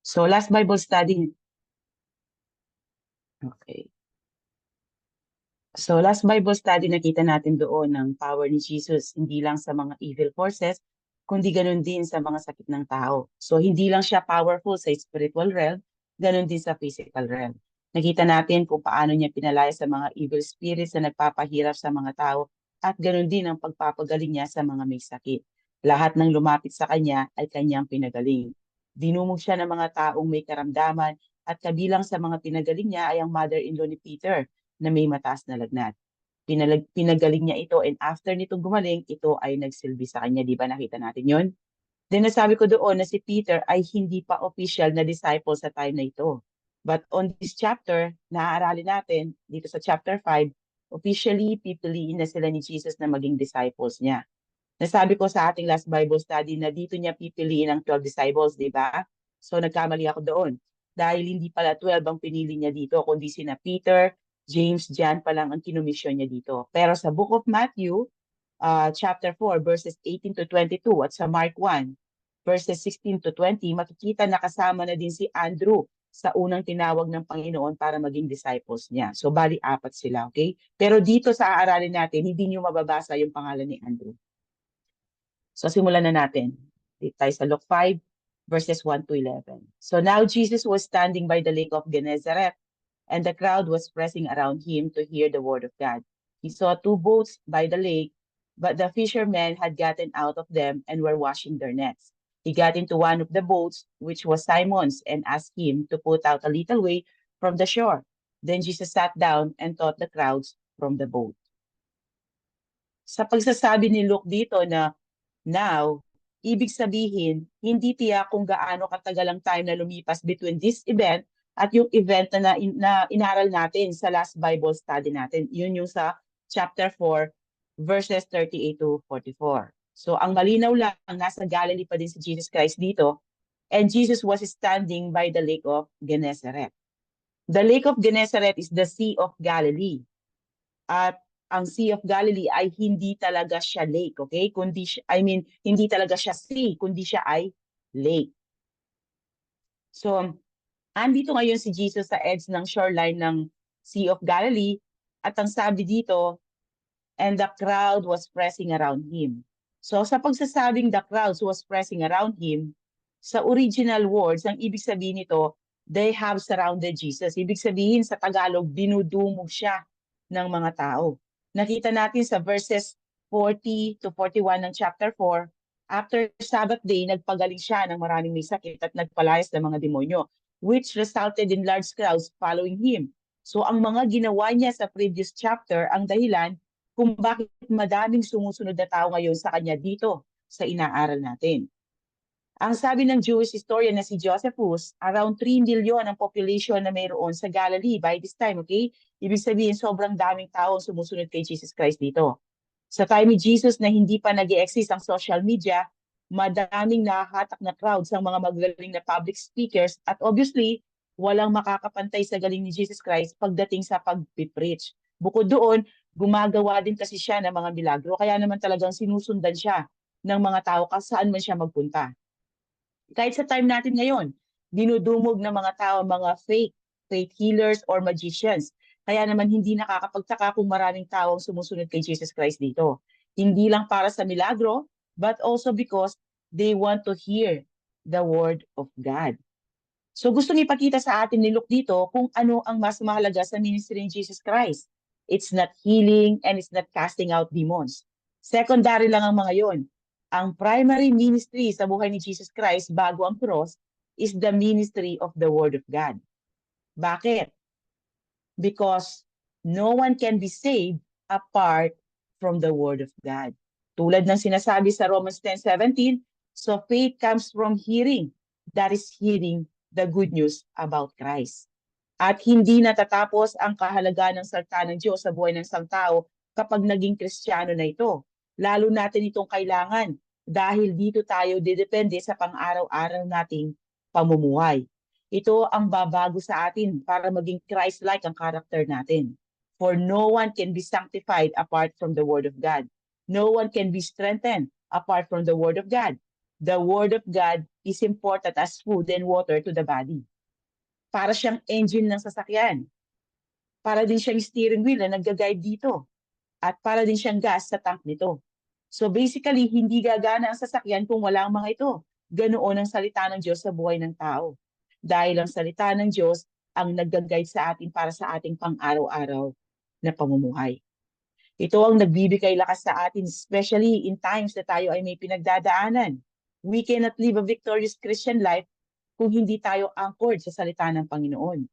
So last Bible study. Okay. So last Bible study, nakita natin doon ng power ni Jesus, hindi lang sa mga evil forces, kundi ganun din sa mga sakit ng tao. So hindi lang siya powerful sa spiritual realm, ganun din sa physical realm. Nakita natin kung paano niya pinalaya sa mga evil spirits na nagpapahirap sa mga tao at ganun din ang pagpapagaling niya sa mga may sakit. Lahat ng lumapit sa kanya ay kanyang pinagaling. Dinumog siya ng mga taong may karamdaman at kabilang sa mga pinagaling niya ay ang mother-in-law ni Peter na may mataas na lagnat. Pinagaling niya ito and after nitong gumaling, ito ay nagsilbi sa kanya. Di ba nakita natin yon? Then nasabi ko doon na si Peter ay hindi pa official na disciple sa time na ito. But on this chapter, naaaralin natin dito sa chapter 5, officially pipiliin na sila ni Jesus na maging disciples niya. Nasabi ko sa ating last Bible study na dito niya pipiliin ang 12 disciples, di ba? So nagkamali ako doon. Dahil hindi pala 12 ang pinili niya dito, kundi sina Peter, James, John pa lang ang kinomisyon niya dito. Pero sa Book of Matthew, chapter 4, verses 18 to 22, at sa Mark 1, verses 16 to 20, makikita na kasama na din si Andrew sa unang tinawag ng Panginoon para maging disciples niya. So bali, 4 sila, okay? Pero dito sa aaralin natin, hindi niyo mababasa yung pangalan ni Andrew. So simulan na natin. Dito tayo sa Luke 5, verses 1 to 11. So now Jesus was standing by the lake of Gennesaret, and the crowd was pressing around him to hear the word of God. He saw 2 boats by the lake, but the fishermen had gotten out of them and were washing their nets. He got into one of the boats, which was Simon's, and asked him to put out a little way from the shore. Then Jesus sat down and taught the crowds from the boat. Sa pagsasabi ni Luke dito na now, ibig sabihin, hindi tiyak kung gaano katagal ang time na lumipas between this event at yung event na inaral natin sa last Bible study natin. Yun yung sa chapter 4, verses 38 to 44. So ang malinaw lang, nasa Galilee pa din si Jesus Christ dito, and Jesus was standing by the lake of Gennesaret. The lake of Gennesaret is the Sea of Galilee. At ang Sea of Galilee ay hindi talaga siya lake, okay? Hindi talaga siya sea, kundi siya ay lake. So, andito ngayon si Jesus sa edge ng shoreline ng Sea of Galilee at ang sabi dito, and the crowd was pressing around him. So, sa pagsasabing the crowds was pressing around him, sa original words, ang ibig sabihin nito, they have surrounded Jesus. Ibig sabihin sa Tagalog, dinudumog siya ng mga tao. Nakita natin sa verses 40 to 41 ng chapter 4, after Sabbath day, nagpagaling siya ng maraming may sakit at nagpalayas ng mga demonyo, which resulted in large crowds following him. So ang mga ginawa niya sa previous chapter, ang dahilan kung bakit madaming sumusunod na tao ngayon sa kanya dito sa inaaral natin. Ang sabi ng Jewish historian na si Josephus, around 3 million ang population na mayroon sa Galilee by this time, okay? Ibig sabihin, sobrang daming tao ang sumusunod kay Jesus Christ dito. Sa time ni Jesus na hindi pa nag-exist ang social media, madaming nahahatak na crowds ang mga magagaling na public speakers at obviously, walang makakapantay sa galing ni Jesus Christ pagdating sa pag-preach. Bukod doon, gumagawa din kasi siya ng mga milagro, kaya naman talagang sinusundan siya ng mga tao saan man siya magpunta. Kahit sa time natin ngayon, dinudumog ng mga tao, mga faith healers or magicians. Kaya naman hindi nakakapagtaka kung maraming tao ang sumusunod kay Jesus Christ dito. Hindi lang para sa milagro, but also because they want to hear the word of God. So gustong ipakita sa atin ni Luke dito kung ano ang mas mahalaga sa ministry ni Jesus Christ. It's not healing and it's not casting out demons. Secondary lang ang mga yon. Ang primary ministry sa buhay ni Jesus Christ bago ang cross is the ministry of the Word of God. Bakit? Because no one can be saved apart from the Word of God. Tulad ng sinasabi sa Romans 10:17, so faith comes from hearing. That is hearing the good news about Christ. At hindi natatapos ang kahalagaan ng salita ng Diyos sa buhay ng isang tao kapag naging Kristiyano na ito. Lalo natin itong kailangan dahil dito tayo didepende sa pang-araw-araw nating pamumuhay. Ito ang babago sa atin para maging Christ-like ang character natin. For no one can be sanctified apart from the Word of God. No one can be strengthened apart from the Word of God. The Word of God is important as food and water to the body. Para siyang engine ng sasakyan. Para din siyang steering wheel na nag-guide dito. At para din siyang gas sa tank nito. So basically, hindi gagana ang sasakyan kung wala ang mga ito. Ganoon ang salita ng Diyos sa buhay ng tao. Dahil ang salita ng Diyos ang nag-guide sa atin para sa ating pang-araw-araw na pamumuhay. Ito ang nagbibigay lakas sa atin, especially in times na tayo ay may pinagdadaanan. We cannot live a victorious Christian life kung hindi tayo anchored sa salita ng Panginoon.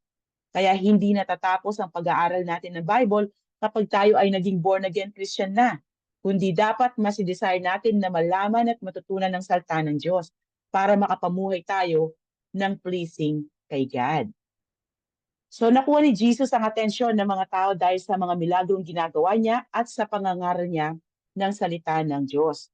Kaya hindi natatapos ang pag-aaral natin ng Bible kapag tayo ay naging born-again Christian na. Kundi dapat mas i-desire natin na malaman at matutunan ng salita ng Diyos para makapamuhay tayo ng pleasing kay God. So nakuha ni Jesus ang atensyon ng mga tao dahil sa mga milagrong ginagawa niya at sa pangangaral niya ng salita ng Diyos.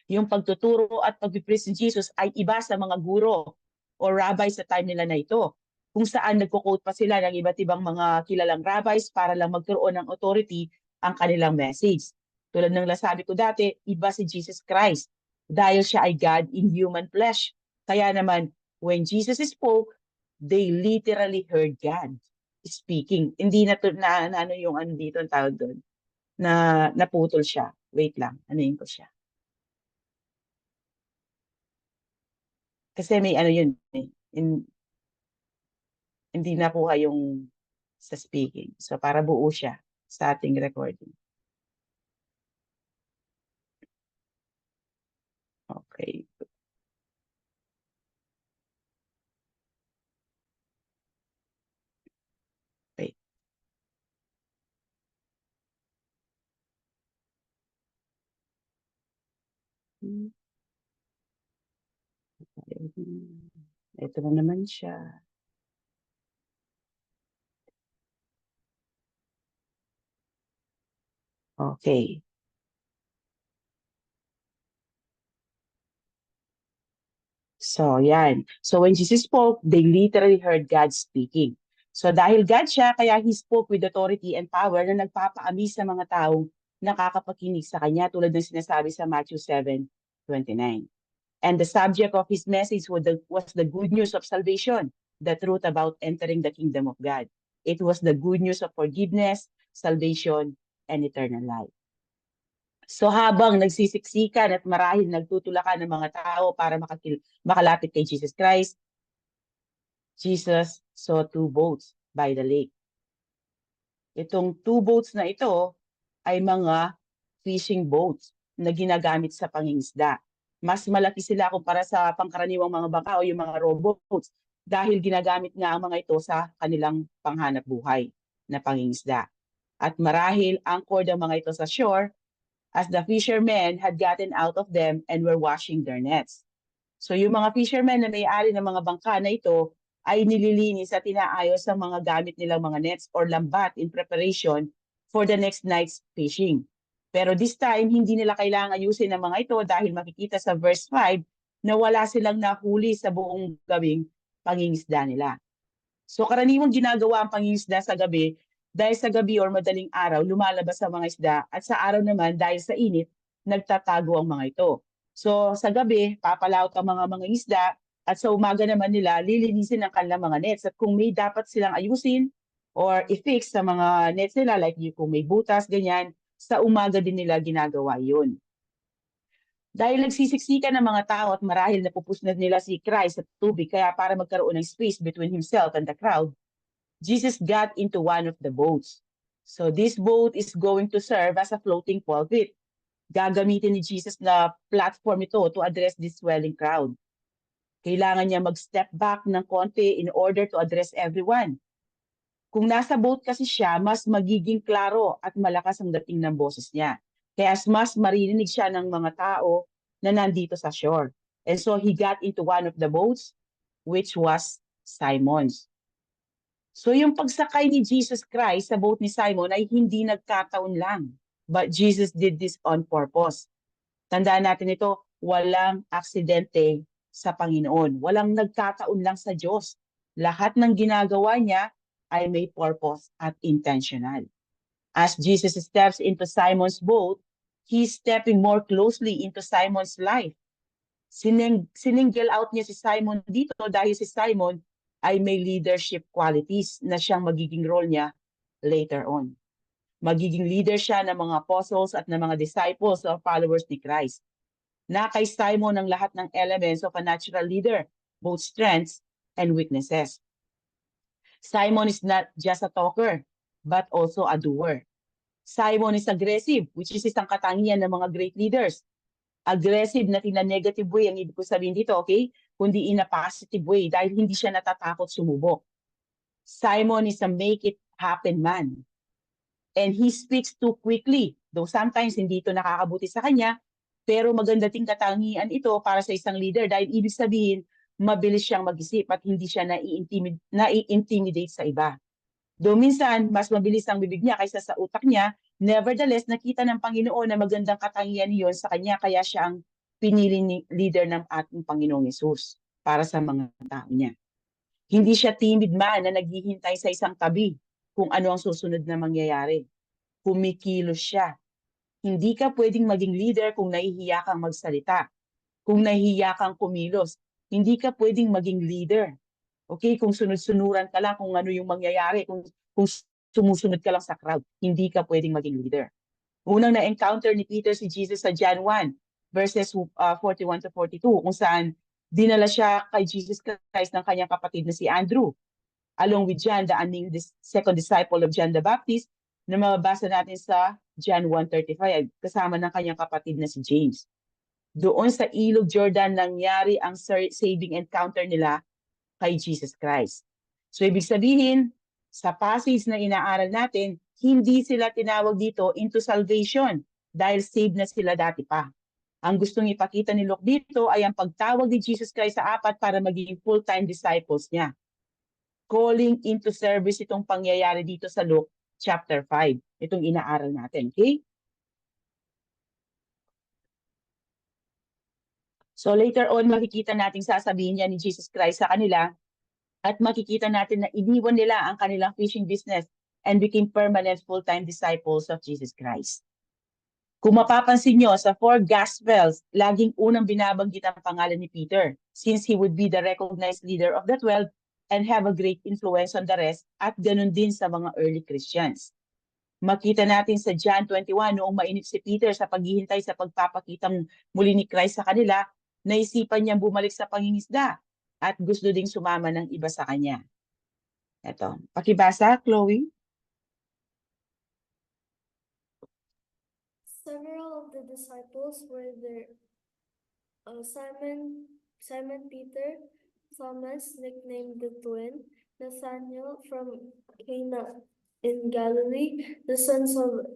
Yung pagtuturo at pag-preach ni Jesus ay iba sa mga guro o rabbi sa time nila na ito, kung saan nagko-quote pa sila ng iba't ibang mga kilalang rabbis para lang magkaroon ng authority ang kanilang message. Tulad ng nasabi ko dati, iba si Jesus Christ dahil siya ay God in human flesh. Kaya naman, when Jesus spoke, they literally heard God speaking. Hindi na ano yung ano dito ang tawag doon, na naputol siya. Wait lang, anuin ko siya. Kasi may ano yun, hindi nakuha yung sa speaking. So para buo siya sa ating recording. Okay. Wait. Ito na naman siya. Okay. So, yan. So, when Jesus spoke, they literally heard God speaking. So, dahil God siya, kaya He spoke with authority and power na nagpapaamis sa mga taong nakakapakinig sa Kanya tulad ng sinasabi sa Matthew 7:29. And the subject of His message was the good news of salvation, the truth about entering the kingdom of God. It was the good news of forgiveness, salvation, and eternal life. So habang nagsisiksikan at marahil nagtutulakan ng mga tao para makalapit kay Jesus Christ, Jesus saw two boats by the lake. Itong two boats na ito ay mga fishing boats na ginagamit sa pangingisda. Mas malaki sila kumpara sa pangkaraniwang mga bangka o yung mga rowboats dahil ginagamit nga ang mga ito sa kanilang panghanap buhay na pangingisda. At marahil anchored ang mga ito sa shore as the fishermen had gotten out of them and were washing their nets. So yung mga fishermen na may-ari ng mga bangka na ito ay nililinis at inaayos ang mga gamit nilang mga nets or lambat in preparation for the next night's fishing. Pero this time, hindi nila kailangan ayusin ang mga ito dahil makikita sa verse 5 na wala silang nahuli sa buong gabing pangingisda nila. So karaniwang ginagawa ang pangingisda sa gabi dahil sa gabi or madaling araw, lumalabas ang mga isda at sa araw naman dahil sa init, nagtatago ang mga ito. So sa gabi, papalaot ang mga isda at sa umaga naman nila, lilinisin ang kanilang mga nets. At kung may dapat silang ayusin or i-fix sa mga nets nila, like kung may butas, ganyan, sa umaga din nila ginagawa yun. Dahil nagsisiksikan ng mga tao at marahil napupusnad nila si Christ sa tubig, kaya para magkaroon ng space between himself and the crowd, Jesus got into one of the boats. So this boat is going to serve as a floating pulpit. Gagamitin ni Jesus na platform ito to address this swelling crowd. Kailangan niya mag-step back ng konti in order to address everyone. Kung nasa boat kasi siya, mas magiging klaro at malakas ang dating ng boses niya. Kaya mas marinig siya ng mga tao na nandito sa shore. And so he got into one of the boats, which was Simon's. So yung pagsakay ni Jesus Christ sa boat ni Simon ay hindi nagkataon lang. But Jesus did this on purpose. Tandaan natin ito, walang aksidente sa Panginoon. Walang nagkataon lang sa Diyos. Lahat ng ginagawa niya ay may purpose at intentional. As Jesus steps into Simon's boat, he's stepping more closely into Simon's life. Sininggle out niya si Simon dito dahil si Simon ay may leadership qualities na siyang magiging role niya later on. Magiging leader siya ng mga apostles at ng mga disciples or followers ni Christ. Na kay Simon ang lahat ng elements of a natural leader, both strengths and weaknesses. Simon is not just a talker, but also a doer. Simon is aggressive, which is isang katangian ng mga great leaders. Aggressive na in a negative way, ang ibig ko sabihin dito, okay? Kundi in a positive way, dahil hindi siya natatakot sumubok. Simon is a make it happen man. And he speaks too quickly, though sometimes hindi ito nakakabuti sa kanya, pero maganda ting katangian ito para sa isang leader dahil ibig sabihin, mabilis siyang mag-isip at hindi siya nai-intimidate sa iba. Though minsan, mas mabilis ang bibig niya kaysa sa utak niya, nevertheless, nakita ng Panginoon na magandang katangian niyon sa kanya, kaya siya ang pinili ni leader ng ating Panginoong Yesus para sa mga tao niya. Hindi siya timid man na naghihintay sa isang tabi kung ano ang susunod na mangyayari. Kumikilos siya. Hindi ka pwedeng maging leader kung nahihiya kang magsalita. Kung nahihiya kang kumilos, hindi ka pwedeng maging leader. Okay, kung sunod-sunuran ka lang kung ano yung mangyayari, kung sumusunod ka lang sa crowd, hindi ka pwedeng maging leader. Unang na-encounter ni Peter si Jesus sa John 1, verses 41 to 42, kung saan dinala siya kay Jesus Christ ng kanyang kapatid na si Andrew, along with John, the second disciple of John the Baptist, na mababasa natin sa John 1:35, kasama ng kanyang kapatid na si James. Doon sa Ilog Jordan nangyari ang saving encounter nila kay Jesus Christ. So ibig sabihin, sa passage na inaaral natin, hindi sila tinawag dito into salvation dahil saved na sila dati pa. Ang gustong ipakita ni Luke dito ay ang pagtawag ni Jesus Christ sa apat para maging full-time disciples niya. Calling into service itong pangyayari dito sa Luke chapter 5. Itong inaaral natin, okay? So later on, makikita natin sasabihin niya ni Jesus Christ sa kanila at makikita natin na iniwan nila ang kanilang fishing business and became permanent full-time disciples of Jesus Christ. Kung mapapansin nyo, sa 4 Gospels, laging unang binabanggit ang pangalan ni Peter since he would be the recognized leader of the 12 and have a great influence on the rest at ganun din sa mga early Christians. Makita natin sa John 21, noong mainip si Peter sa paghihintay sa pagpapakitang muli ni Christ sa kanila, naisipan niyang bumalik sa pangingisda at gusto ding sumama ng iba sa kanya. Ito, pakibasa, Chloe. Several of the disciples were there. Simon Peter, Thomas, nicknamed the twin, Nathanael from Cana in Galilee, the sons of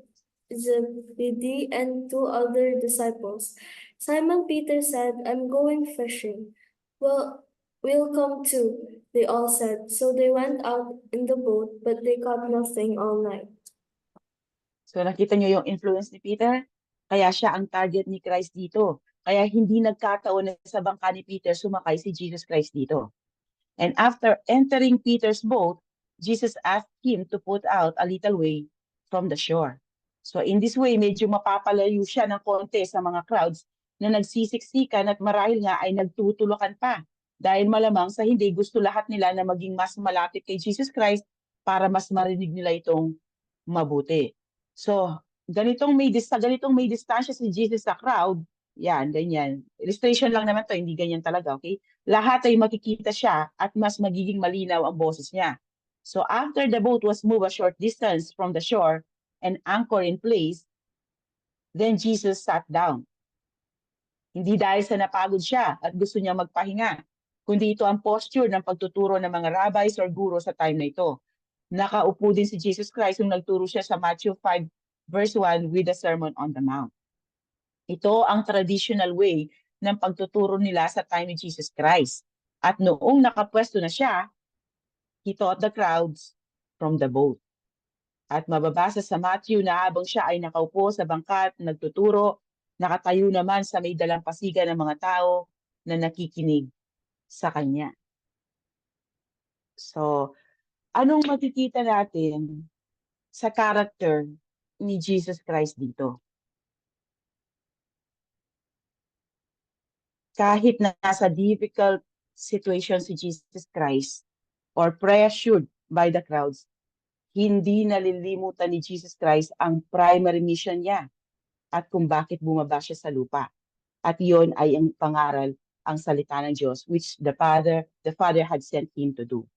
Zebedee, and 2 other disciples. Simon Peter said, "I'm going fishing." "Well, we'll come too," they all said. So they went out in the boat, but they caught nothing all night. So nakita niyo yung influence ni Peter? Kaya siya ang target ni Christ dito. Kaya hindi nagkataon na sa bangka ni Peter sumakay si Jesus Christ dito. And after entering Peter's boat, Jesus asked him to put out a little way from the shore. So in this way, medyo mapapalayo siya ng konti sa mga crowds na nagsisiksikan at marahil nga ay nagtutulakan pa. Dahil malamang sa hindi, gusto lahat nila na maging mas malapit kay Jesus Christ para mas marinig nila itong mabuti. So, ganitong may distansya si Jesus sa crowd, yan, ganyan. Illustration lang naman to, hindi ganyan talaga, okay? Lahat ay makikita siya at mas magiging malinaw ang boses niya. So after the boat was moved a short distance from the shore and anchored in place, then Jesus sat down. Hindi dahil sa napagod siya at gusto niya magpahinga, kundi ito ang posture ng pagtuturo ng mga rabbis or guro sa time na ito. Nakaupo din si Jesus Christ nung nagturo siya sa Matthew 5 verse 1 with the Sermon on the Mount. Ito ang traditional way ng pagtuturo nila sa time ni Jesus Christ. At noong nakapwesto na siya, he taught the crowds from the boat. At mababasa sa Matthew na habang siya ay nakaupo sa bangka at nagtuturo, nakatayo naman sa may dalampasigan ng mga tao na nakikinig sa kanya. So, anong makikita natin sa character ni Jesus Christ dito? kahit na nasa difficult situation si Jesus Christ or pressured by the crowds, hindi nalilimutan ni Jesus Christ ang primary mission niya at kung bakit bumaba siya sa lupa. At yon ay ang pangaral, ang salita ng Diyos, which the Father had sent him to do.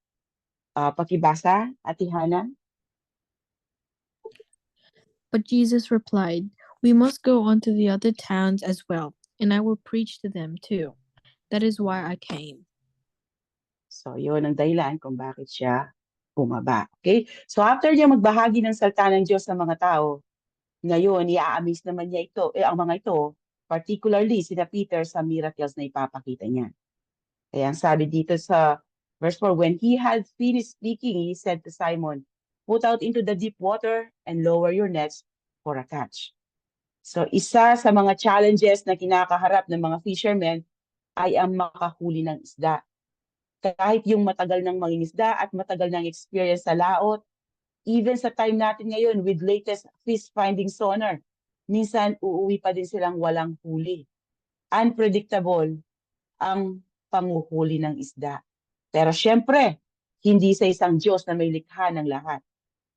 Pakibasa, Ate Hana. But Jesus replied, "We must go on to the other towns as well, and I will preach to them too. That is why I came." So, yun ang dahilan kung bakit siya bumaba. Okay? So, after niya magbahagi ng salita ng Diyos sa mga tao, ngayon, i-amaze naman niya ito, ang mga ito, particularly sina Peter sa miracles na ipapakita niya. Kaya ang sabi dito sa verse 4, when he had finished speaking, he said to Simon, "Put out into the deep water and lower your nets for a catch." So isa sa mga challenges na kinakaharap ng mga fishermen ay ang makahuli ng isda. Kahit yung matagal ng mangingisda at matagal ng experience sa laot, even sa time natin ngayon with latest fish finding sonar, minsan uuwi pa din silang walang huli. Unpredictable ang panguhuli ng isda. Pero syempre, hindi sa isang Diyos na may likha ng lahat.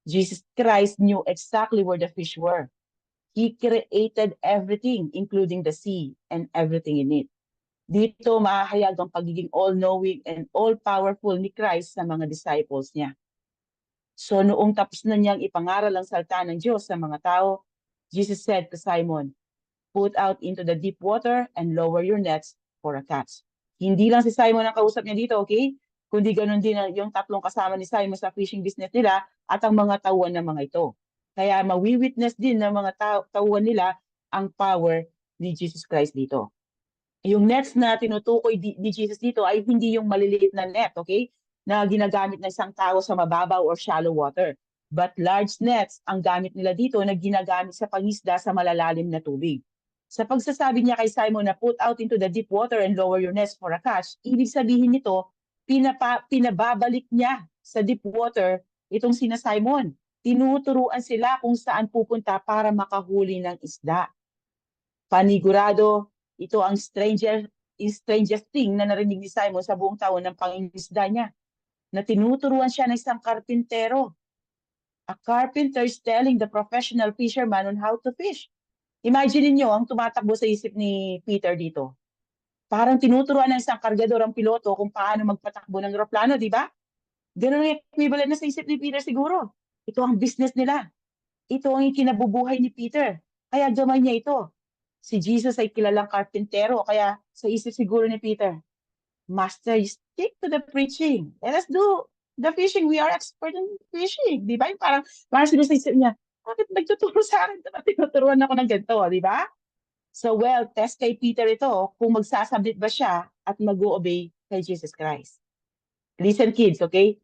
Jesus Christ knew exactly where the fish were. He created everything, including the sea and everything in it. Dito mahahayag ang pagiging all-knowing and all-powerful ni Christ sa mga disciples niya. So noong tapos na niyang ipangaral ang salita ng Diyos sa mga tao, Jesus said to Simon, "Put out into the deep water and lower your nets for a catch." Hindi lang si Simon ang kausap niya dito, okay? Kundi ganun din yung tatlong kasama ni Simon sa fishing business nila at ang mga tauhan ng mga ito. Kaya mawi-witness din ng mga tauhan nila ang power ni Jesus Christ dito. Yung nets na tinutukoy ni Jesus dito ay hindi yung maliliit na net, okay? Na ginagamit ng isang tao sa mababaw or shallow water. But large nets ang gamit nila dito na ginagamit sa pangisda sa malalalim na tubig. Sa pagsasabi niya kay Simon na put out into the deep water and lower your nets for a catch, ibig sabihin nito, pinababalik niya sa deep water itong sina Simon. Tinuturuan sila kung saan pupunta para makahuli ng isda. Panigurado, ito ang strangest thing na narinig ni Simon sa buong taon ng pangingisda niya, na tinuturuan siya ng isang karpintero. A carpenter is telling the professional fisherman on how to fish. Imagine niyo ang tumatakbo sa isip ni Peter dito. Parang tinuturuan ng isang kargador ang piloto kung paano magpatakbo ng eroplano, di ba? Ganun yung equivalent na sa isip ni Peter siguro. Ito ang business nila. Ito ang kinabubuhay ni Peter. Kaya gamay niya ito. Si Jesus ay kilalang karpintero, kaya sa isip siguro ni Peter, "Master, you stick to the preaching. Let us do the fishing. We are expert in fishing." Di ba? Parang siguro sa isip niya, bakit nagtuturo sa akin? Tinuturuan ako ng ganito, di ba? So, well, test kay Peter ito kung magsasabit ba siya at mag-o-obey kay Jesus Christ. Listen, kids, okay?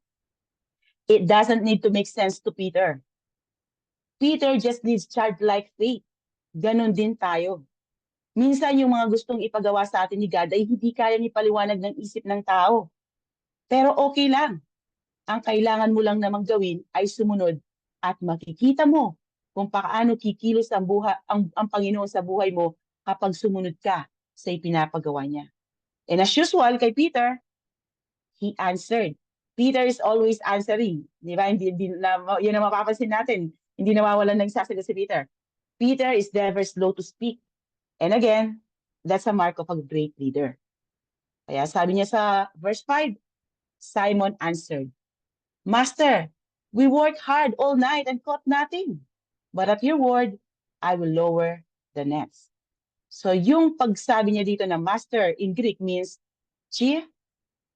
It doesn't need to make sense to Peter. Peter just needs childlike faith. Ganon din tayo. Minsan yung mga gustong ipagawa sa atin ni God ay hindi kayang ipaliwanag ng isip ng tao. Pero okay lang. Ang kailangan mo lang namang gawin ay sumunod at makikita mo kung paano kikilos ang Panginoon sa buhay mo kapag sumunod ka sa ipinapagawa niya. And as usual kay Peter, he answered. Peter is always answering. Di ba? Yun ang mapapansin natin. Hindi nawawalan ng sasagot si Peter. Peter is never slow to speak. And again, that's a mark of a great leader. Kaya sabi niya sa verse 5, Simon answered, "Master, we worked hard all night and caught nothing. But at your word, I will lower the nets." So yung pagsabi niya dito na master in Greek means chief,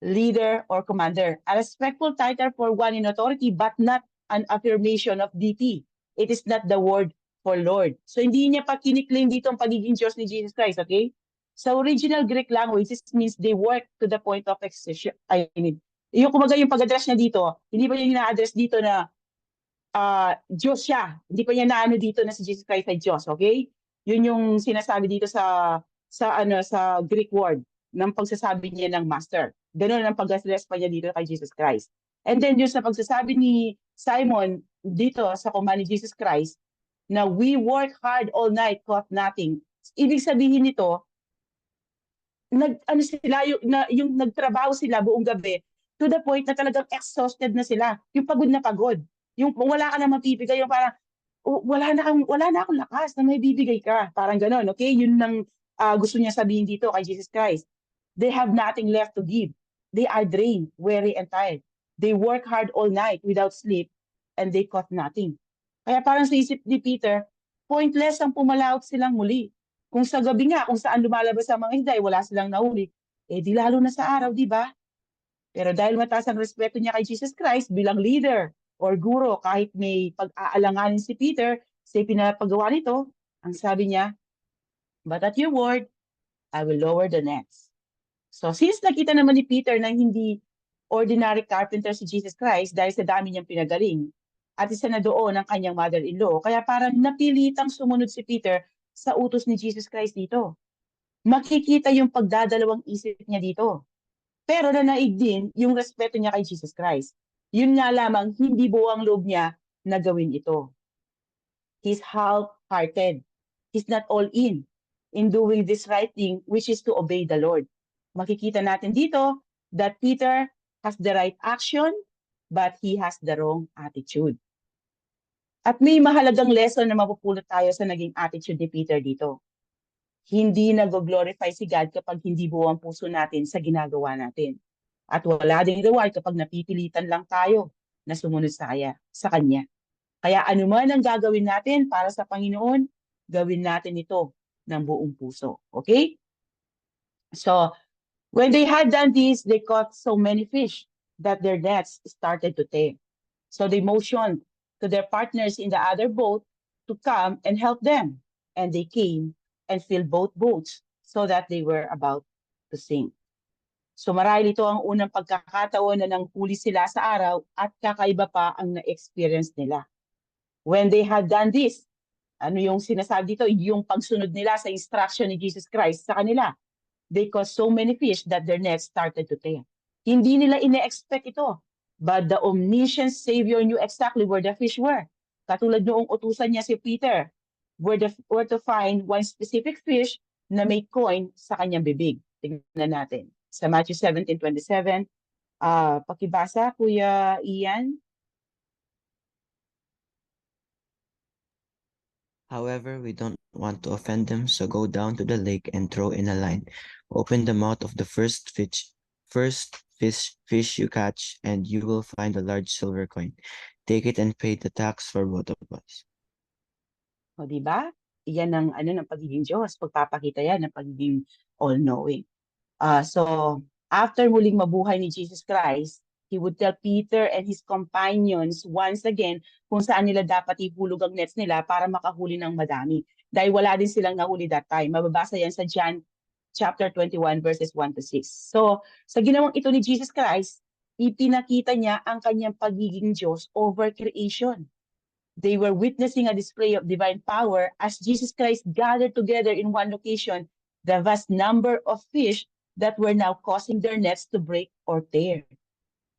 leader, or commander. A respectful title for one in authority but not an affirmation of deity. It is not the word for Lord. So hindi niya pa kiniklaim dito ang pagiging Diyos ni Jesus Christ, okay? Sa original Greek language, this means they work to the point of exertion. Yung kumaga yung pag-address niya dito, hindi pa niya na-address dito na Diyos siya. Hindi pa niya na-ano dito na si Jesus Christ ay Diyos, okay? Yun yung sinasabi dito sa Greek word ng pagsasabi niya ng master. Ganun ang pag-address pa niya dito kay Jesus Christ. And then yung sa pagsasabi ni Simon dito sa command ni Jesus Christ, na we work hard all night, caught nothing. Ibig sabihin nito, ano sila, yung nagtrabaho sila buong gabi to the point na talagang exhausted na sila. Yung pagod na pagod. Yung wala ka na mapipigay, yung parang wala na akong lakas na may bibigay ka. Parang gano'n, okay? Yun lang gusto niya sabihin dito kay Jesus Christ. They have nothing left to give. They are drained, weary, and tired. They work hard all night without sleep, and they caught nothing. Kaya parang sa isip ni Peter, pointless ang pumalaot silang muli. Kung sa gabi nga, kung saan lumalabas ang mga isda, wala silang nahuli, eh di lalo na sa araw, di ba? Pero dahil mataas ang respeto niya kay Jesus Christ bilang leader or guro, kahit may pag-aalanganin si Peter sa pinapagawa nito, ang sabi niya, but at your word, I will lower the nets. So since nakita naman ni Peter na hindi ordinary carpenter si Jesus Christ dahil sa dami niyang pinagaling, at isa na doon ang kanyang mother-in-law, kaya parang napilitang sumunod si Peter sa utos ni Jesus Christ dito. Makikita yung pagdadalawang isip niya dito. Pero nanaig din yung respeto niya kay Jesus Christ. Yun nga lamang, hindi buwang loob niya na gawin ito. He's half-hearted. He's not all in doing this right thing, which is to obey the Lord. Makikita natin dito that Peter has the right action, but he has the wrong attitude. At may mahalagang lesson na mapupulot tayo sa naging attitude ni Peter dito. Hindi nag-glorify si God kapag hindi buwang puso natin sa ginagawa natin. At wala ding reward kapag napipilitan lang tayo na sumunod sa Kanya. Kaya anuman ang gagawin natin para sa Panginoon, gawin natin ito ng buong puso. Okay? So, when they had done this, they caught so many fish that their nets started to tear. So they motioned to their partners in the other boat to come and help them. And they came and filled both boats so that they were about to sink. So marahil ito ang unang pagkakataon na nanghuli sila sa araw at kakaiba pa ang na-experience nila. When they had done this, ano yung sinasabi dito? Yung pagsunod nila sa instruction ni Jesus Christ sa kanila. They caught so many fish that their nets started to tear. Hindi nila ine-expect ito. But the omniscient Savior knew exactly where the fish were. Katulad noong utusan niya si Peter, where to find one specific fish na may coin sa kanyang bibig. Tingnan natin. Sa Matthew 17:27, pakibasa, Kuya Ian. However, we don't want to offend them, so go down to the lake and throw in a line. Open the mouth of the first fish you catch, and you will find a large silver coin. Take it and pay the tax for both of us. O, di ba? Iyan ang ng pagiging Diyos. Pagpapakita yan ng pagiging all-knowing. So, after muling mabuhay ni Jesus Christ, he would tell Peter and his companions once again kung saan nila dapat ihulog ang nets nila para makahuli ng madami. Dahil wala din silang nahuli that time. Mababasa yan sa John chapter 21 verses 1 to 6. So, sa ginawang ito ni Jesus Christ, ipinakita niya ang kanyang pagiging Diyos over creation. They were witnessing a display of divine power as Jesus Christ gathered together in one location the vast number of fish that were now causing their nets to break or tear.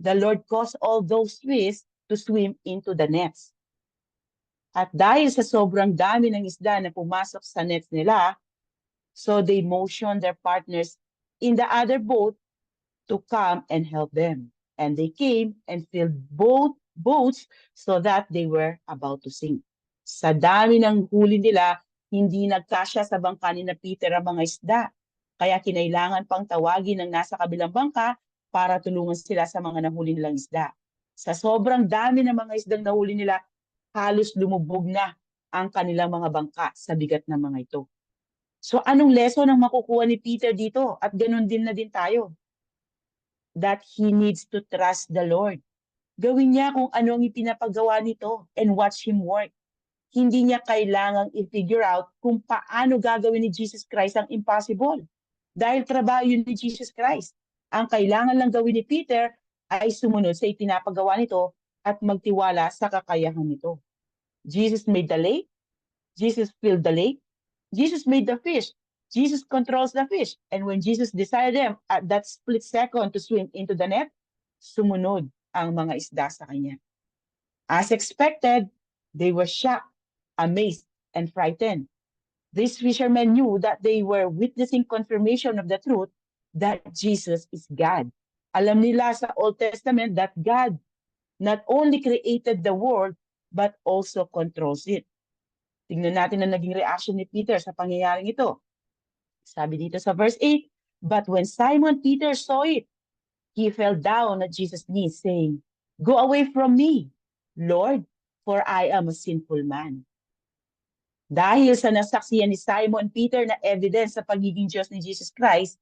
The Lord caused all those fish to swim into the nets. At dahil sa sobrang dami ng isda na pumasok sa nets nila, so they motioned their partners in the other boat to come and help them. And they came and filled both boats so that they were about to sink. Sa dami ng huli nila, hindi nagkasya sa bangka ni na Peter ang mga isda. Kaya kinailangan pang tawagin ng nasa kabilang bangka para tulungan sila sa mga nahuli nilang isda. Sa sobrang dami ng mga isdang nahuli nila, halos lumubog na ang kanilang mga bangka sa bigat ng mga ito. So anong lesson ang makukuha ni Peter dito? At ganun din na din tayo. That he needs to trust the Lord. Gawin niya kung ano ang ipinapagawa nito and watch him work. Hindi niya kailangang i-figure out kung paano gagawin ni Jesus Christ ang impossible. Dahil trabaho yun ni Jesus Christ. Ang kailangan lang gawin ni Peter ay sumunod sa ipinapagawa nito at magtiwala sa kakayahan nito. Jesus made the lake. Jesus filled the lake. Jesus made the fish. Jesus controls the fish. And when Jesus desired them at that split second to swim into the net, sumunod ang mga isda sa kanya. As expected, they were shocked, amazed, and frightened. These fishermen knew that they were witnessing confirmation of the truth that Jesus is God. Alam nila sa Old Testament that God not only created the world, but also controls it. Tingnan natin ang naging reaction ni Peter sa pangyayaring ito. Sabi dito sa verse 8, but when Simon Peter saw it, he fell down at Jesus' knees, saying, "Go away from me, Lord, for I am a sinful man." Dahil sa nasaksiyan ni Simon Peter na evidence sa pagiging Diyos ni Jesus Christ,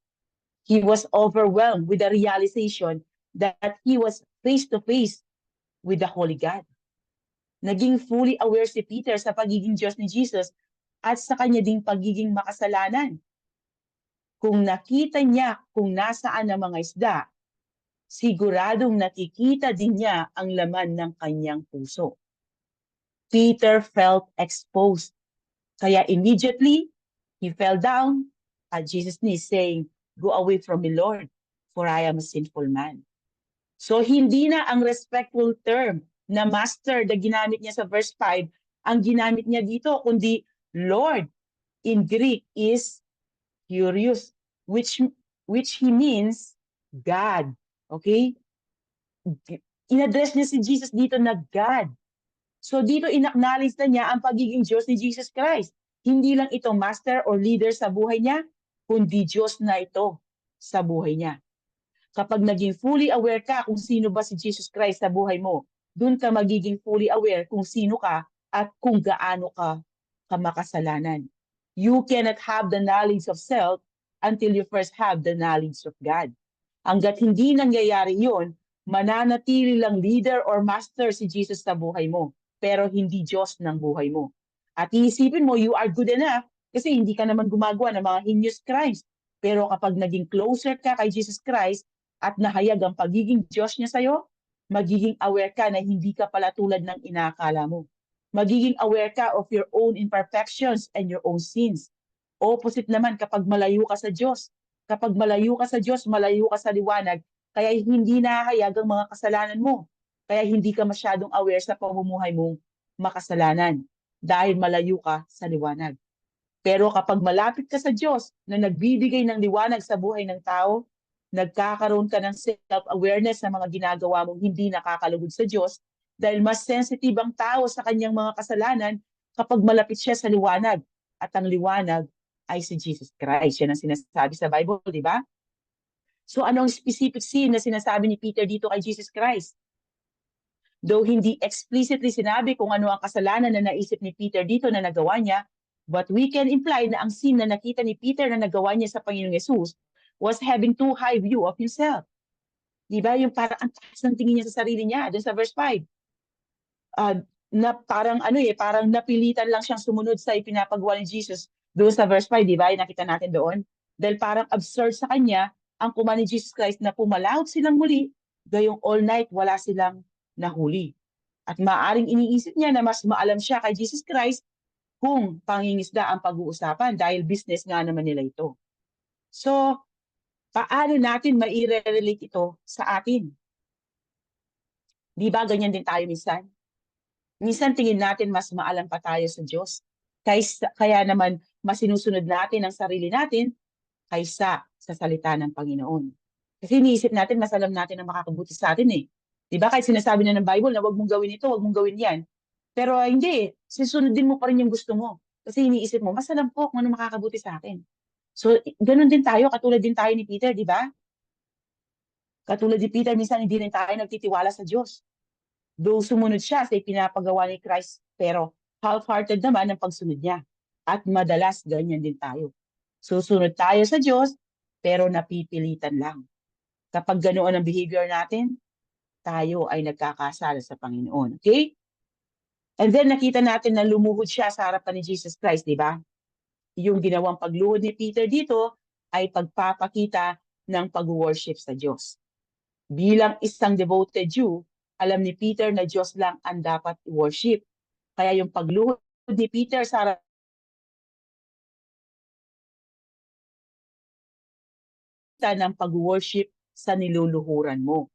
he was overwhelmed with the realization that he was face to face with the Holy God. Naging fully aware si Peter sa pagiging Diyos ni Jesus at sa kanya ding pagiging makasalanan. Kung nakita niya kung nasaan ang mga isda, siguradong nakikita din niya ang laman ng kanyang puso. Peter felt exposed. Kaya immediately, he fell down at Jesus' knees saying, "Go away from me, Lord, for I am a sinful man." So hindi na ang respectful term na master na ginamit niya sa verse 5, ang ginamit niya dito, kundi Lord in Greek is Kyrios, which he means God. Okay? In-address niya si Jesus dito na God. So dito in-acknowledge na niya ang pagiging Diyos ni Jesus Christ. Hindi lang ito master or leader sa buhay niya, kundi Diyos na ito sa buhay niya. Kapag naging fully aware ka kung sino ba si Jesus Christ sa buhay mo, dun ka magiging fully aware kung sino ka at kung gaano ka makasalanan. You cannot have the knowledge of self until you first have the knowledge of God. Hanggat hindi nangyayari yun, mananatili lang leader or master si Jesus sa buhay mo, pero hindi Diyos ng buhay mo. At iisipin mo, you are good enough kasi hindi ka naman gumagawa ng mga heinous crimes. Pero kapag naging closer ka kay Jesus Christ at nahayag ang pagiging Diyos niya sa'yo, magiging aware ka na hindi ka pala tulad ng inaakala mo. Magiging aware ka of your own imperfections and your own sins. Opposite naman kapag malayo ka sa Diyos. Kapag malayo ka sa Diyos, malayo ka sa liwanag, kaya hindi nahahayag ang mga kasalanan mo. Kaya hindi ka masyadong aware sa pamumuhay mong makasalanan dahil malayo ka sa liwanag. Pero kapag malapit ka sa Diyos na nagbibigay ng liwanag sa buhay ng tao, nagkakaroon ka ng self-awareness sa mga ginagawa mong hindi nakakalugod sa Diyos dahil mas sensitive ang tao sa kanyang mga kasalanan kapag malapit siya sa liwanag. At ang liwanag ay si Jesus Christ. Yan ang sinasabi sa Bible, di ba? So anong specific sin na sinasabi ni Peter dito kay Jesus Christ? Though hindi explicitly sinabi kung ano ang kasalanan na naisip ni Peter dito na nagawa niya, but we can imply na ang sin na nakita ni Peter na nagawa niya sa Panginoong Yesus was having too high view of himself. Di ba? Yung parang ang taas ng tingin niya sa sarili niya, doon sa verse 5. Na parang parang napilitan lang siyang sumunod sa ipinapagawa ni Jesus doon sa verse 5, di ba? Nakita natin doon. Dahil parang absurd sa kanya ang command ni Jesus Christ na pumalaot silang muli, gayong all night wala silang nahuli. At maaring iniisip niya na mas maalam siya kay Jesus Christ kung pangingisda ang pag-uusapan dahil business nga naman nila ito. So, paano natin mai-relate ito sa atin? Di ba ganyan din tayo minsan? Minsan tingin natin mas maalam pa tayo sa Diyos. Kaya naman mas sinusunod natin ang sarili natin kaysa sa salita ng Panginoon. Kasi iniisip natin, mas alam natin ang makakabuti sa atin eh. Di ba? Kahit sinasabi na ng Bible na huwag mong gawin ito, huwag mong gawin yan. Pero hindi, sisunodin mo pa rin yung gusto mo. Kasi iniisip mo, mas alam ko kung ano makakabuti sa akin. So, ganun din tayo, katulad din tayo ni Peter, di ba? Katulad ni Peter, minsan hindi rin tayo nagtitiwala sa Diyos. Though sumunod siya sa pinapagawa ni Christ, pero half-hearted naman ang pagsunod niya. At madalas ganyan din tayo. Susunod tayo sa Diyos, pero napipilitan lang. Kapag ganoon ang behavior natin, tayo ay nagkakasala sa Panginoon. Okay? And then nakita natin na lumuhod siya sa harapan ni Jesus Christ, di ba? Yung ginawang pagluhod ni Peter dito ay pagpapakita ng pag-worship sa Diyos. Bilang isang devoted Jew, alam ni Peter na Diyos lang ang dapat i-worship. Kaya yung pagluhod ni Peter sa harapan ng pag-worship sa niluluhuran mo.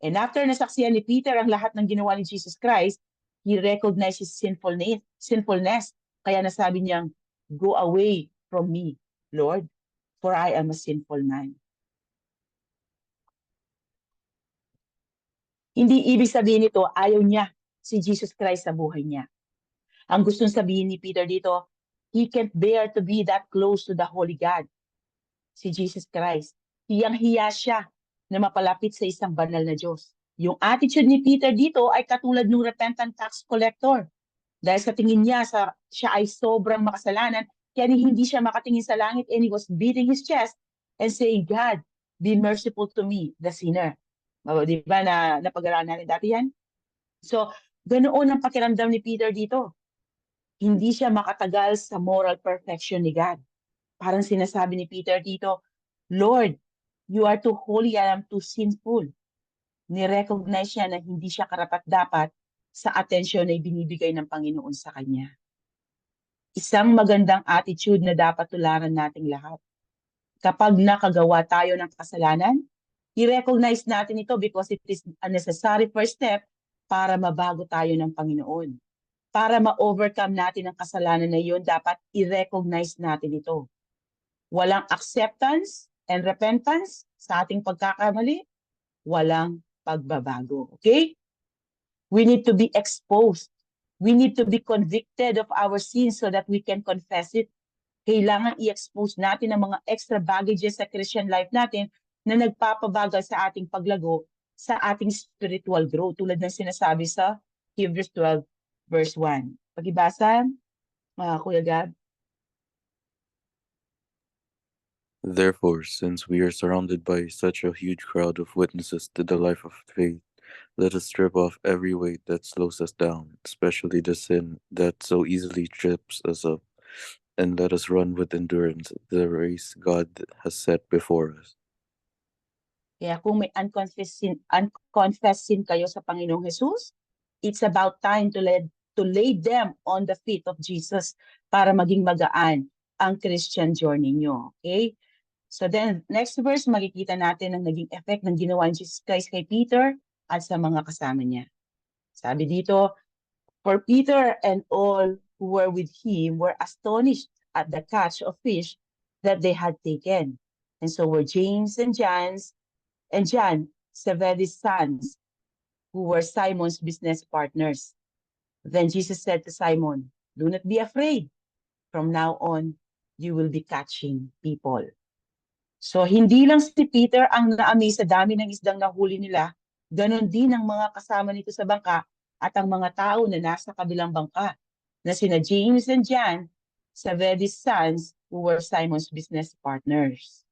And after nasaksihan ni Peter ang lahat ng ginawa ni Jesus Christ, he recognized his sinfulness. Kaya nasabi niyang, "Go away from me, Lord, for I am a sinful man." Hindi ibig sabihin nito, ayaw niya si Jesus Christ sa buhay niya. Ang gustong sabihin ni Peter dito, he can't bear to be that close to the Holy God, si Jesus Christ. Hiyang-hiya siya na mapalapit sa isang banal na Diyos. Yung attitude ni Peter dito ay katulad ng repentant tax collector. Dahil sa tingin niya, siya ay sobrang makasalanan, kaya hindi siya makatingin sa langit and he was beating his chest and saying, God, be merciful to me, the sinner. Di ba na napag-aralan natin dati yan? So, ganoon ang pakiramdam ni Peter dito. Hindi siya makatagal sa moral perfection ni God. Parang sinasabi ni Peter dito, Lord, you are too holy, I am too sinful. Ni-recognize niya na hindi siya karapat-dapat sa atensyon na ibinibigay ng Panginoon sa kanya. Isang magandang attitude na dapat tularan nating lahat. Kapag nakagawa tayo ng kasalanan, i-recognize natin ito because it is a necessary first step para mabago tayo ng Panginoon. Para ma-overcome natin ang kasalanan na iyon, dapat i-recognize natin ito. Walang acceptance and repentance sa ating pagkakamali, walang pagbabago. Okay? We need to be exposed. We need to be convicted of our sins so that we can confess it. Kailangan i-expose natin ang mga extra baggages sa Christian life natin na nagpapabagal sa ating paglago, sa ating spiritual growth, tulad ng sinasabi sa Hebrews 12 verse 1. Pagibasa, Kuya Gab. Therefore, since we are surrounded by such a huge crowd of witnesses to the life of faith, let us strip off every weight that slows us down, especially the sin that so easily trips us up, and let us run with endurance the race God has set before us. Kaya kung may unconfessed sin kayo sa Panginoong Jesus, it's about time to lay them on the feet of Jesus para maging magaan ang Christian journey nyo. Okay? So then, next verse, makikita natin ang naging effect ng ginawa ni Jesus Christ kay Peter at sa mga kasama niya. Sabi dito, for Peter and all who were with him were astonished at the catch of fish that they had taken. And so were James and John, Zebedee's sons, who were Simon's business partners. Then Jesus said to Simon, do not be afraid. From now on, you will be catching people. So, hindi lang si Peter ang na-amaze sa dami ng isdang nahuli nila, ganon din ang mga kasama nito sa bangka at ang mga tao na nasa kabilang bangka, na sina James and John, Zebedee's sons, who were Simon's business partners.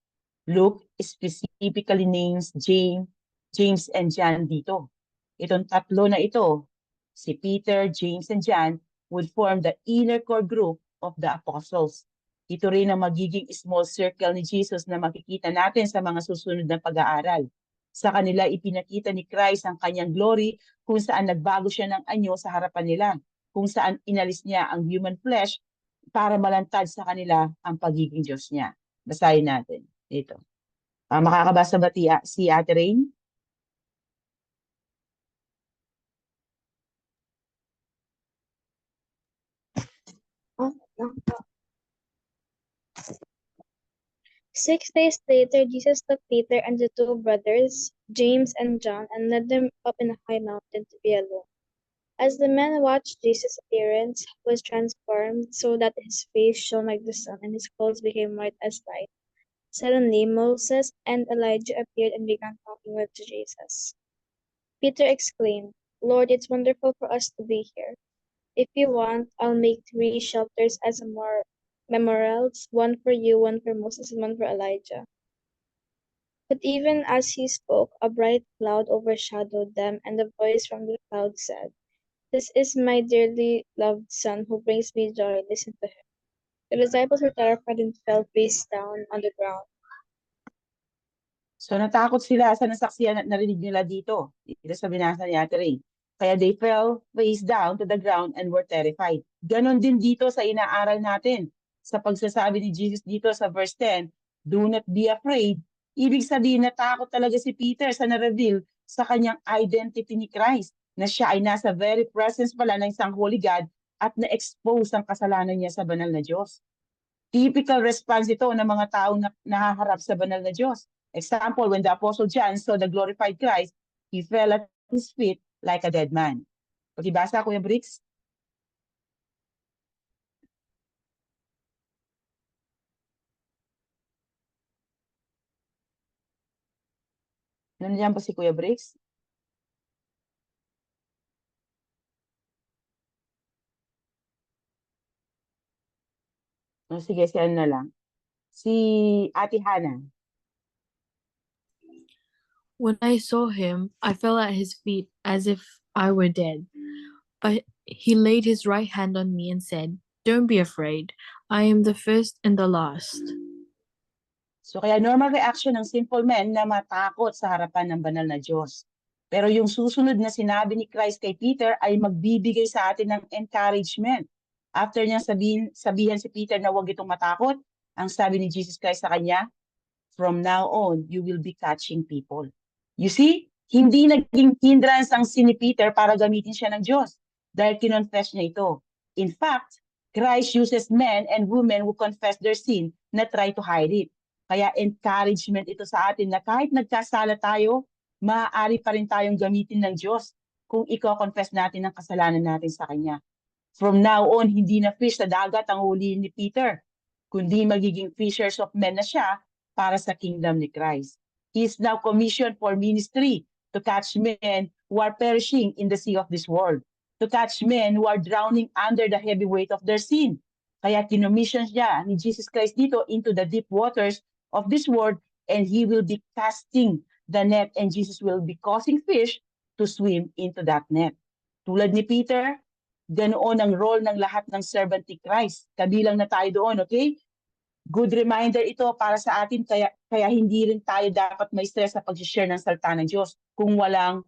Luke specifically names James and John dito. Itong tatlo na ito, si Peter, James, and John, would form the inner core group of the apostles. Ito rin ang magiging small circle ni Jesus na makikita natin sa mga susunod na pag-aaral. Sa kanila, ipinakita ni Christ ang kanyang glory kung saan nagbago siya ng anyo sa harapan nila, kung saan inalis niya ang human flesh para malantad sa kanila ang pagiging Diyos niya. Basahin natin. Ito. Makakabasa ba si Ate Rain? Six days later, Jesus took Peter and the two brothers, James and John, and led them up in a high mountain to be alone. As the men watched, Jesus' appearance was transformed so that his face shone like the sun and his clothes became white as light. Suddenly, Moses and Elijah appeared and began talking with Jesus. Peter exclaimed, Lord, it's wonderful for us to be here. If you want, I'll make 3 shelters as memorials, one for you, one for Moses, and one for Elijah. But even as he spoke, a bright cloud overshadowed them, and a voice from the cloud said, This is my dearly loved son who brings me joy. Listen to him. The disciples were terrified and fell face down on the ground. So natakot sila sa nasaksiyan at narinig nila dito. Ito sa binasa ni Ate Ray. Kaya they fell face down to the ground and were terrified. Ganon din dito sa inaaral natin. Sa pagsasabi ni Jesus dito sa verse 10, do not be afraid. Ibig sabihin, natakot talaga si Peter sa na-reveal sa kanyang identity ni Christ, na siya ay nasa very presence pala ng isang holy God at na-expose ang kasalanan niya sa banal na Diyos. Typical response ito ng mga taong nahaharap sa banal na Diyos. Example, when the Apostle John saw the glorified Christ, he fell at his feet like a dead man. Pakibasa, Kuya Bricks. Nandiyan ba si Kuya Bricks? O, sige, si ano na lang. Si Ate Hana. When I saw him, I fell at his feet as if I were dead. But he laid his right hand on me and said, "Don't be afraid. I am the first and the last." So kaya normal reaction ng simple man na matakot sa harapan ng banal na Diyos. Pero yung susunod na sinabi ni Christ kay Peter ay magbibigay sa atin ng encouragement. After niya sabihan si Peter na huwag itong matakot, ang sabi ni Jesus Christ sa kanya, from now on, you will be catching people. You see, hindi naging hindrance ang sin ni Peter para gamitin siya ng Diyos dahil kinonfess niya ito. In fact, Christ uses men and women who confess their sin na try to hide it. Kaya encouragement ito sa atin na kahit nagkasala tayo, maaari pa rin tayong gamitin ng Diyos kung i-confess natin ang kasalanan natin sa Kanya. From now on, hindi na fish sa dagat ang huliin ni Peter, kundi magiging fishers of men na siya para sa kingdom ni Christ. He is now commissioned for ministry to catch men who are perishing in the sea of this world, to catch men who are drowning under the heavy weight of their sin. Kaya kinomission siya ni Jesus Christ dito into the deep waters of this world, and he will be casting the net, and Jesus will be causing fish to swim into that net. Tulad ni Peter, ganoon ang role ng lahat ng servant ni Christ. Kabilang na tayo doon, okay? Good reminder ito para sa atin, kaya hindi rin tayo dapat may stress sa pag-share ng salita ng Diyos kung walang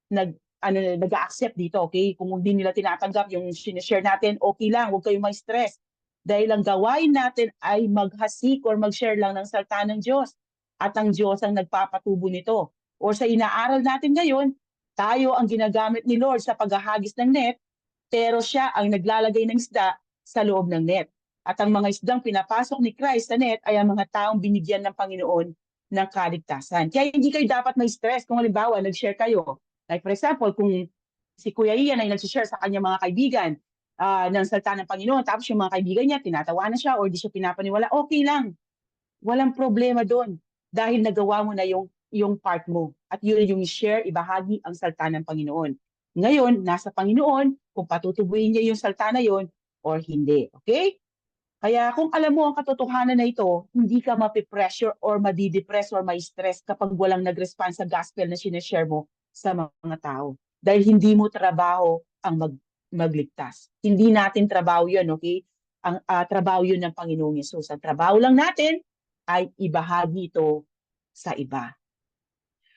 nag-accept dito, okay? Kung hindi nila tinatanggap yung sinishare natin, okay lang, huwag kayong may stress. Dahil ang gawain natin ay maghasik or mag-share lang ng salita ng Diyos. At ang Diyos ang nagpapatubo nito. O sa inaaral natin ngayon, tayo ang ginagamit ni Lord sa paghahagis ng net, pero siya ang naglalagay ng isda sa loob ng net. At ang mga isdang pinapasok ni Christ sa net ay ang mga taong binigyan ng Panginoon ng kaligtasan. Kaya hindi kayo dapat may stress kung halimbawa nag-share kayo. Like for example, kung si Kuya Ian ay nag-share sa kanyang mga kaibigan ng salita ng Panginoon, tapos yung mga kaibigan niya, tinatawanan siya or di siya pinapaniwala, okay lang. Walang problema doon dahil nagawa mo na yung part mo. At yun yung share, ibahagi ang salita ng Panginoon. Ngayon, nasa Panginoon kung patutubuin niya yung salita na yun or hindi. Okay? Kaya kung alam mo ang katotohanan na ito, hindi ka mapipressure or madidepress or may stress kapag walang nag-respond sa gospel na sinashare mo sa mga tao. Dahil hindi mo trabaho ang magligtas. Hindi natin trabaho yun, okay? Ang trabaho yun ng Panginoong Yesus. Ang trabaho lang natin ay ibahagi ito sa iba.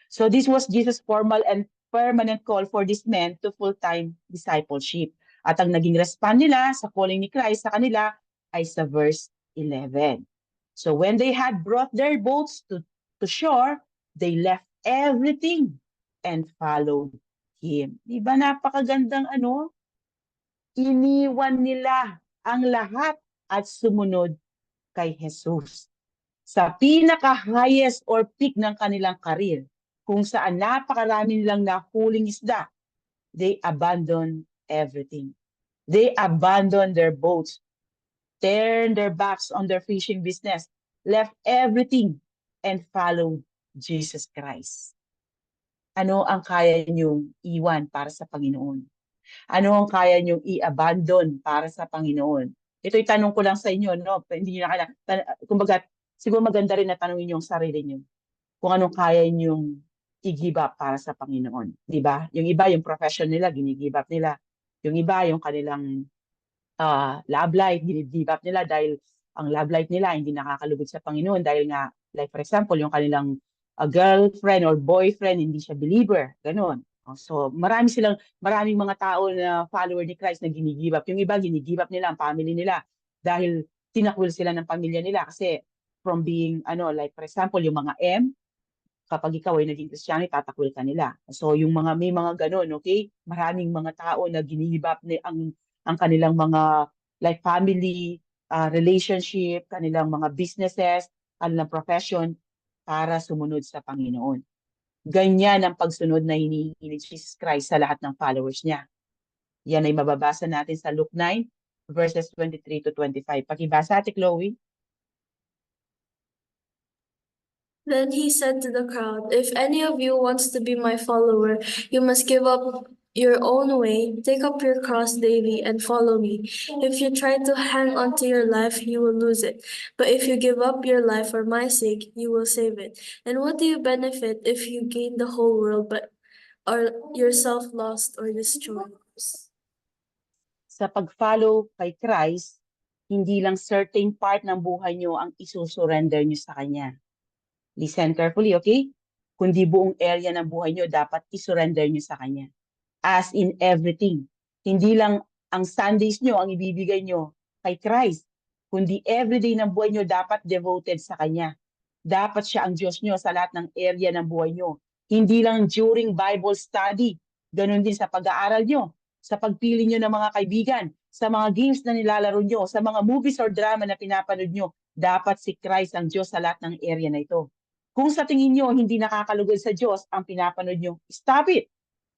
So this was Jesus' formal and permanent call for these men to full-time discipleship. At ang naging respond nila sa calling ni Christ sa kanila ay sa verse 11. So when they had brought their boats to shore, they left everything and followed him. Di ba napakagandang iniwan nila ang lahat at sumunod kay Jesus. Sa pinaka-highest or peak ng kanilang career, kung saan napakarami nilang nahuling isda, they abandoned everything. They abandoned their boats, turned their backs on their fishing business, left everything, and followed Jesus Christ. Ano ang kaya niyong iwan para sa Panginoon? Ano ang kaya niyong i-abandon para sa Panginoon? Ito'y tanong ko lang sa inyo, no? Hindi na kailangan, kumbaga, siguro maganda rin na tanongin yung sarili niyo kung anong kaya niyong i-give up para sa Panginoon. Di ba? Yung iba, yung profession nila, gini-give up nila. Yung iba, yung kanilang love life, gini-give up nila dahil ang love life nila hindi nakakalugod sa Panginoon dahil nga, like for example, yung kanilang girlfriend or boyfriend, hindi siya believer. Ganon. So, maraming mga tao na follower ni Christ na gini-give up. Yung iba, gini-give up nila ang family nila dahil tinakwil sila ng pamilya nila kasi from being, like for example, yung mga M, kapag ikaw ay naging Kristiyano, tatakwil ka nila. So, may mga ganon, okay? Maraming mga tao na gini-give up ang kanilang mga like family, relationship, kanilang mga businesses, kanilang profession para sumunod sa Panginoon. Ganyan ang pagsunod na hinihingi ni Jesus Christ sa lahat ng followers niya. Yan ay mababasa natin sa Luke 9, verses 23 to 25. Pakibasa, Ate Chloe. Then he said to the crowd, "If any of you wants to be my follower, you must give up your own way, take up your cross daily, and follow me. If you try to hang on to your life, you will lose it. But if you give up your life for my sake, you will save it. And what do you benefit if you gain the whole world but are yourself lost or destroyed?" Sa pag-follow kay Christ, hindi lang certain part ng buhay nyo ang isusurrender nyo sa Kanya. Listen carefully, okay? Kundi buong area ng buhay nyo dapat isurrender nyo sa Kanya. As in everything. Hindi lang ang Sundays nyo ang ibibigay nyo kay Christ, kundi everyday ng buhay nyo dapat devoted sa Kanya. Dapat siya ang Diyos nyo sa lahat ng area ng buhay nyo. Hindi lang during Bible study. Ganon din sa pag-aaral nyo, sa pagpili nyo ng mga kaibigan, sa mga games na nilalaro nyo, sa mga movies or drama na pinapanood nyo. Dapat si Christ ang Diyos sa lahat ng area na ito. Kung sa tingin nyo hindi nakakalugod sa Diyos ang pinapanood nyo, stop it.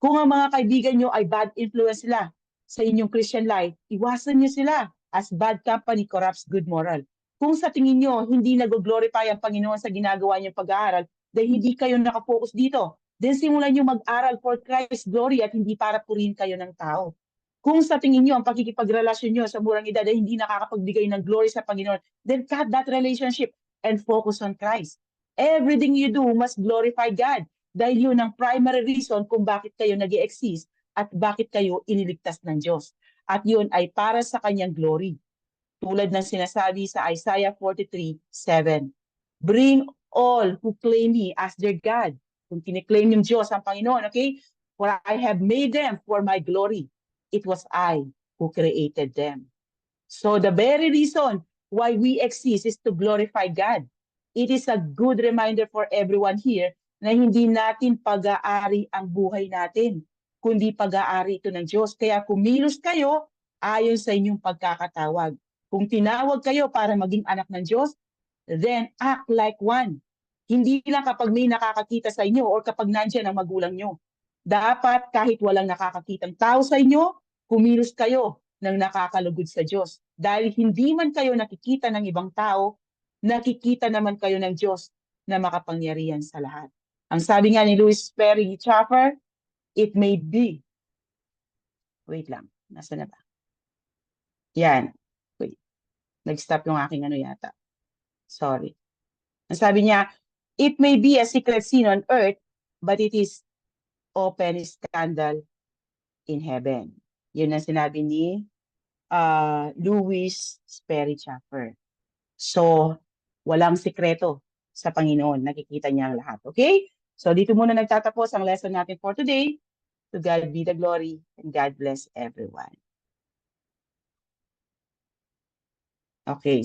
Kung ang mga kaibigan nyo ay bad influence sila sa inyong Christian life, iwasan nyo sila, as bad company corrupts good moral. Kung sa tingin nyo hindi nag-glorify ang Panginoon sa ginagawa niyong pag-aaral dahil hindi kayo nakafocus dito, then simulan nyo mag-aral for Christ's glory at hindi para purihin kayo ng tao. Kung sa tingin nyo ang pakikipagrelasyon nyo sa murang edad ay hindi nakakapagbigay ng glory sa Panginoon, then cut that relationship and focus on Christ. Everything you do must glorify God dahil yun ang primary reason kung bakit kayo nag-i-exist at bakit kayo iniligtas ng Diyos. At yun ay para sa kanyang glory. Tulad ng sinasabi sa Isaiah 43:7. Bring all who claim me as their God. Kung kiniklaim yung Diyos ang Panginoon, okay? For I have made them for my glory. It was I who created them. So the very reason why we exist is to glorify God. It is a good reminder for everyone here na hindi natin pag-aari ang buhay natin, kundi pag-aari ito ng Diyos. Kaya kumilos kayo ayon sa inyong pagkakatawag. Kung tinawag kayo para maging anak ng Diyos, then act like one. Hindi lang kapag may nakakakita sa inyo or kapag nandiyan ang magulang nyo. Dapat kahit walang nakakakitang tao sa inyo, kumilos kayo ng nakakalugod sa Diyos. Dahil hindi man kayo nakikita ng ibang tao, nakikita naman kayo ng Diyos na makapangyarihan sa lahat. Ang sabi nga ni Louis Perry Chafer, it may be. Wait lang, nasa na ba? Yan. Wait. Nag-stop yung aking ano yata. Sorry. Ang sabi niya, it may be a secret sin on earth, but it is open scandal in heaven. Yun ang sinabi ni Louis Perry Chafer. So, walang sikreto sa Panginoon. Nakikita niya ang lahat. Okay? So, dito muna nagtatapos ang lesson natin for today. To God be the glory and God bless everyone. Okay.